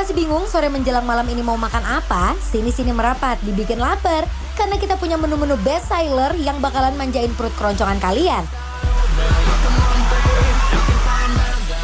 masih bingung sore menjelang malam ini mau makan apa? Sini-sini merapat, dibikin lapar. Karena kita punya menu-menu best seller yang bakalan manjain perut keroncongan kalian.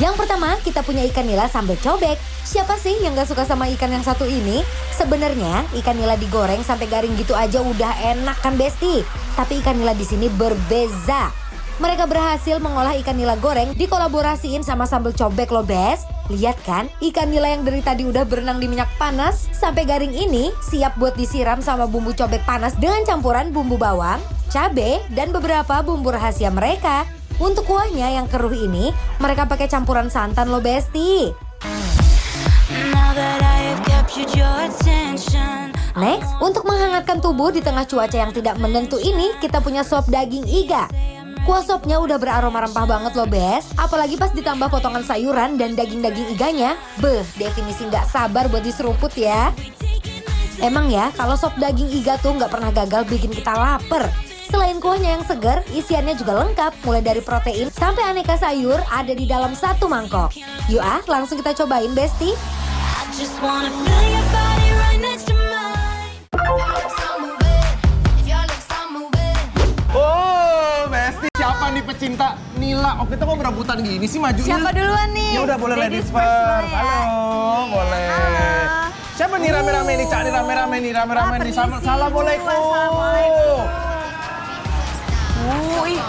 Yang pertama, kita punya ikan nila sambal cobek. Siapa sih yang gak suka sama ikan yang satu ini? Sebenarnya ikan nila digoreng sampai garing gitu aja udah enak kan Besti? Tapi ikan nila di sini berbeza. Mereka berhasil mengolah ikan nila goreng dikolaborasiin sama sambal cobek loh Bes. Lihat kan, ikan nila yang dari tadi udah berenang di minyak panas sampai garing ini siap buat disiram sama bumbu cobek panas dengan campuran bumbu bawang, cabai, dan beberapa bumbu rahasia mereka. Untuk kuahnya yang keruh ini, mereka pakai campuran santan loh Besti. Next, untuk menghangatkan tubuh di tengah cuaca yang tidak menentu ini, kita punya sop daging iga. Kuah sopnya udah beraroma rempah banget loh Bes. Apalagi pas ditambah potongan sayuran dan daging-daging iganya. Beuh, definisi nggak sabar buat diseruput ya. Emang ya, kalau sop daging iga tuh nggak pernah gagal bikin kita lapar. Selain kuahnya yang segar, isiannya juga lengkap. Mulai dari protein sampai aneka sayur ada di dalam satu mangkok. Yuk langsung kita cobain Besti. Oh, Besti, siapa nih pecinta nila? Oh, kita kok berebutan gini sih majunya? Siapa duluan nih? Ya udah boleh ladies first. Halo, boleh. Siapa nih rame-rame nih? Cak nih rame-rame nih, nih. Assalamualaikum.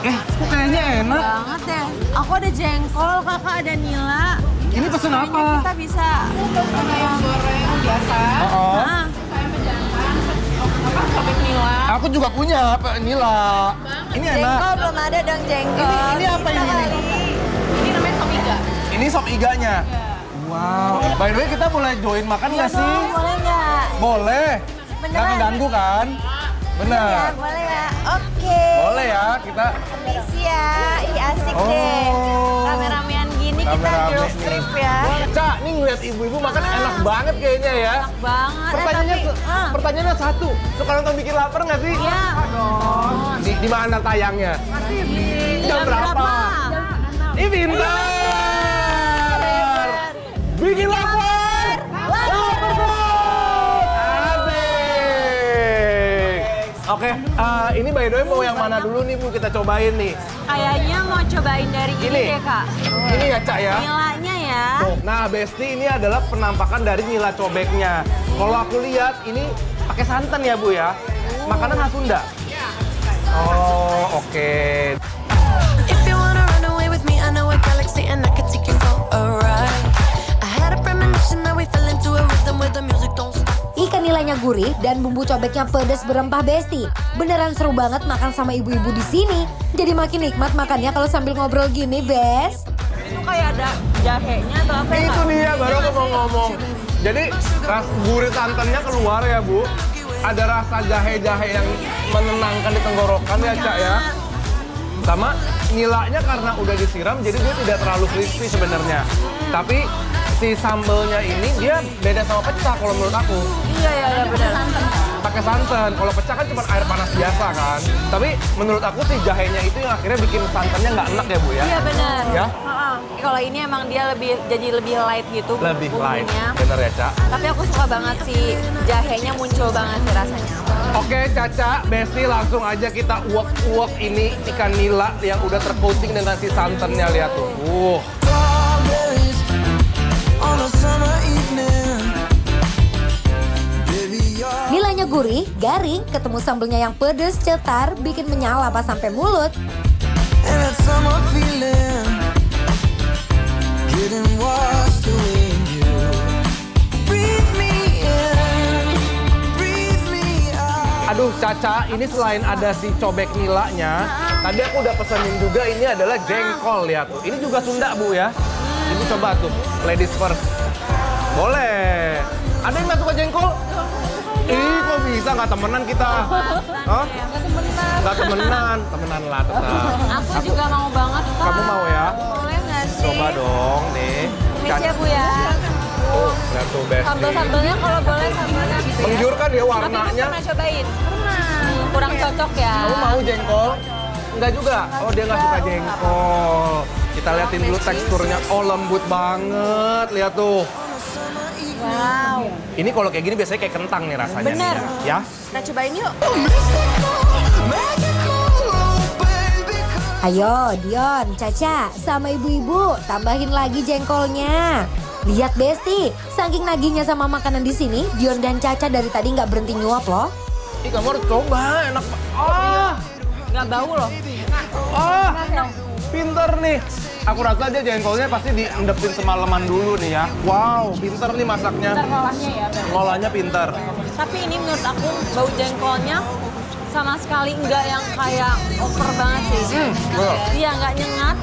Kok kayaknya enak? Banget ya. Aku ada jengkol, kakak ada nila. Ini pesen apa? Kita bisa ayam goreng biasa. Nah. Cobek nila. Aku juga punya nila. Ini enak. Jengkol belum ada dong jengkol. Ini apa ini? Ini namanya sop iga. Ini sop iganya. Wow. By the way kita boleh join makan nggak sih? Boleh nggak? Boleh. Nggak Beneran? ngeganggu kan? Ya, Benar. boleh ya. Oke. Boleh ya kita. Permisi ya. Ih asik Oh. deh. Rame-ramean gini kita Rame-rame girls nih. trip ya. Cak, nih ngeliat ibu-ibu makan enak banget kayaknya ya. Enak banget. Pertanyaannya satu, suka nonton bikin lapar nggak sih? Iya. Di mana tayangnya? Jam berapa? Ih pintar. Bikin lapar. Lapar dong. Asik. Oke, ini by the way mau yang mana dulu nih Bu kita cobain nih? Kayaknya mau cobain dari ini deh kak. Ini ya Cak ya? Nilanya ya. Tuh, nah Besti ini adalah penampakan dari nila cobeknya. Kalau aku lihat ini pakai santan ya Bu ya? Makanan khas Sunda? Oh oke. If you wanna run away with me, I know a galaxy and I can take you for a ride. I had a premonition that we fell into a rhythm where the music don't stop. Ikan nilainya gurih dan bumbu cobeknya pedas berempah Besti. Beneran seru banget makan sama ibu-ibu di sini. Jadi makin nikmat makannya kalau sambil ngobrol gini, Bes. Itu kayak ada jahenya atau apa ya? Itu dia baru aku mau ngomong. Jadi gurih santannya keluar ya Bu. Ada rasa jahe-jahe yang menenangkan di tenggorokan ya Cak ya. Sama nilainya karena udah disiram jadi dia tidak terlalu crispy sebenarnya. Tapi si sambelnya ini dia beda sama pecah kalau menurut aku. Iya benar. Pakai santan. Kalau pecah kan cuma air panas biasa kan. Tapi menurut aku si jahenya itu yang akhirnya bikin santannya nggak enak ya Bu ya. Iya benar. Ya? Kalau ini emang dia jadi lebih light gitu. Lebih light. bumbunya. Bener ya Cak? Tapi aku suka banget sih jahenya muncul banget sih rasanya. Oke Caca, Besti langsung aja kita uak-uak ini ikan nila yang udah tercoating dengan si santannya, lihat tuh. Strawberries on a summer evening. Baby, you're Nilainya gurih, garing, ketemu sambelnya yang pedes, cetar, bikin menyala pas sampai mulut. and that summer feeling getting washed away in you. Breathe me in, breathe me out. Aduh Caca, ini selain ada si cobek nilanya, tadi aku udah pesenin juga ini adalah jengkol, lihat tuh. Ini juga Sunda Bu ya. Ibu coba tuh, ladies first. Boleh. Ada yang nggak suka jengkol? Ih, kok bisa nggak temenan kita? Hah? Nggak temenan, temenan lah tetap. Aku juga mau banget kak. Kamu mau ya? Boleh nggak sih? Coba dong nih. Permisi ya Bu ya. Oh, lihat tuh Besti. Sambal-sambalnya kalau boleh sambalnya. Menggiurkan ya Tapi warnanya. pernah cobain? Pernah. Kurang cocok ya. Kamu mau jengkol? Enggak juga? Oh, dia nggak suka jengkol. Kita lihatin dulu teksturnya. Oh, lembut banget. Lihat tuh. Wow. Ini kalau kayak gini biasanya kayak kentang nih rasanya. Bener. Nih, ya. Kita cobain yuk. Ayo Dion, Caca, sama ibu-ibu tambahin lagi jengkolnya. Lihat Besti, saking nagihnya sama makanan di sini, Dion dan Caca dari tadi nggak berhenti nyuap loh. Ih, kamu harus coba, enak. Nggak bau loh. Pinter nih. Aku rasa dia jengkolnya pasti diendepin semalaman dulu nih ya. Wow, pinter nih masaknya. Ngolahnya ya. Ngolahnya pinter. Tapi ini menurut aku bau jengkolnya sama sekali nggak yang kayak over banget sih. Iya, nggak nyengat.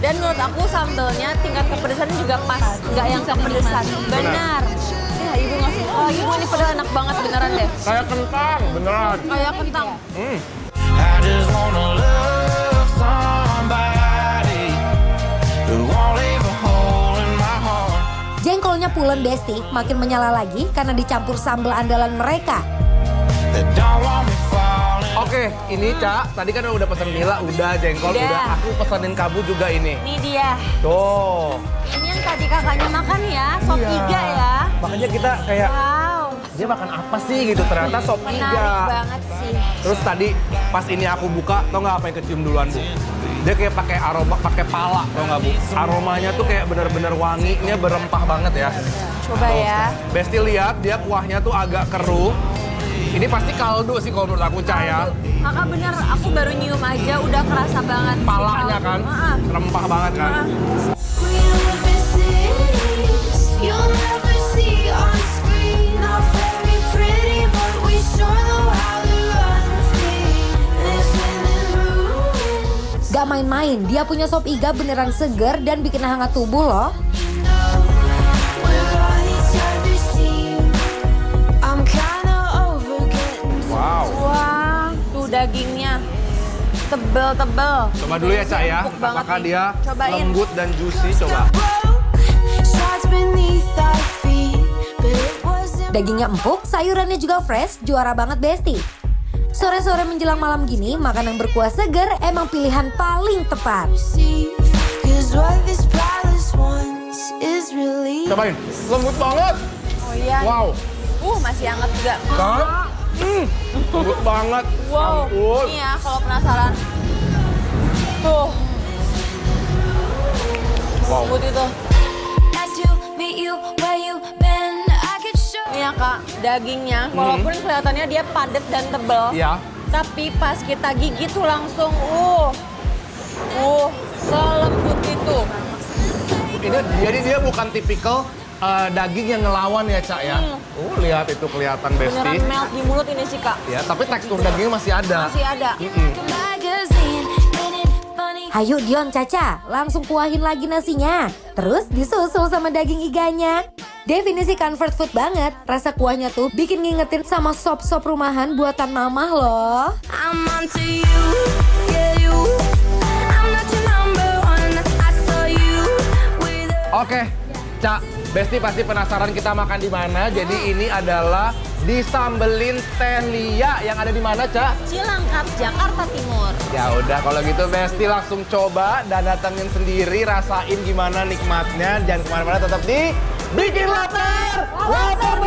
Dan menurut aku sambelnya tingkat kepedesan juga pas. Nggak yang kepedesan. Benar. Ya, ibu ngasih. Oh, ibu ini padahal enak banget beneran deh. Kayak kentang, beneran. Kayak kentang. I just wanna love somebody who won't leave a hole in my heart. Jengkolnya pulen Besti makin menyala lagi karena dicampur sambal andalan mereka. That don't want me falling. Oke, ini Cak, tadi kan udah pesen Mila, udah jengkol, Udah. udah. Aku pesenin kamu juga ini. Ini dia. Tuh. Ini yang tadi kakaknya makan ya, sop Iya. iga ya. Makanya kita kayak, Wow. dia makan apa sih gitu, ternyata sop Menarik iga. banget sih. Terus tadi pas ini aku buka, tau nggak apa yang kecium duluan, Bu? Dia kayak pakai aroma, pakai pala, tau nggak, Bu? Aromanya tuh kayak bener-bener wanginya berempah banget ya. Coba ya. Besti lihat, dia kuahnya tuh agak keruh. Ini pasti kaldu sih kalau menurut aku, Cak ya. Kakak bener, aku baru nyium aja udah kerasa banget. si Palanya kaldu. kan, rempah banget kan. We live in cities you'll never see on screen. Not very pretty, but we sure know how to run free. Living in ruins. Gak main-main, dia punya sop iga beneran seger dan bikin hangat tubuh loh. We're on each other's team. I'm kinda over getting Wow. Wah, tuh dagingnya tebel-tebel. Coba dulu ya, Cak ya. Empuk banget Apakah nih. dia Cobain. lembut dan juicy? Coba. broke. Shards beneath our feet, but it wasn't Dagingnya empuk, sayurannya juga fresh, juara banget Besti. Sore-sore menjelang malam gini, makanan berkuah seger emang pilihan paling tepat. received. 'Cause what this palace wants is really Cobain. Lembut banget. Oh iya. Wow. Masih hangat juga. Kan? Lembut banget. Wow. Ampun. Ini ya kalau penasaran. Tuh. Wow. Lembut itu. nice to meet you where you been. I could show Ini ya Kak, dagingnya walaupun kelihatannya dia padat dan tebel. Iya. Tapi pas kita gigit tuh langsung selembut itu. Ini jadi dia bukan tipikal daging yang ngelawan ya, Cak ya. Lihat itu kelihatan Besti. Beneran melt di mulut ini sih Kak. Ya, tapi tekstur dagingnya masih ada. Masih ada. magazine. Ain't it funny? Hayu Dion, Caca, langsung kuahin lagi nasinya. Terus disusul sama daging iganya. Definisi comfort food banget. Rasa kuahnya tuh bikin ngingetin sama sop-sop rumahan buatan mamah loh. I'm onto you, yeah you. I'm not your number one. I saw you with Oke, Cak, Besti pasti penasaran kita makan di mana. Jadi ini adalah disambelin teh lia yang ada di mana, Cak? Cilangkap, Jakarta Timur. Ya udah kalau gitu Besti langsung coba dan datengin sendiri, rasain gimana nikmatnya. Jangan kemana-mana, tetap di Bikin Lapar. Lapar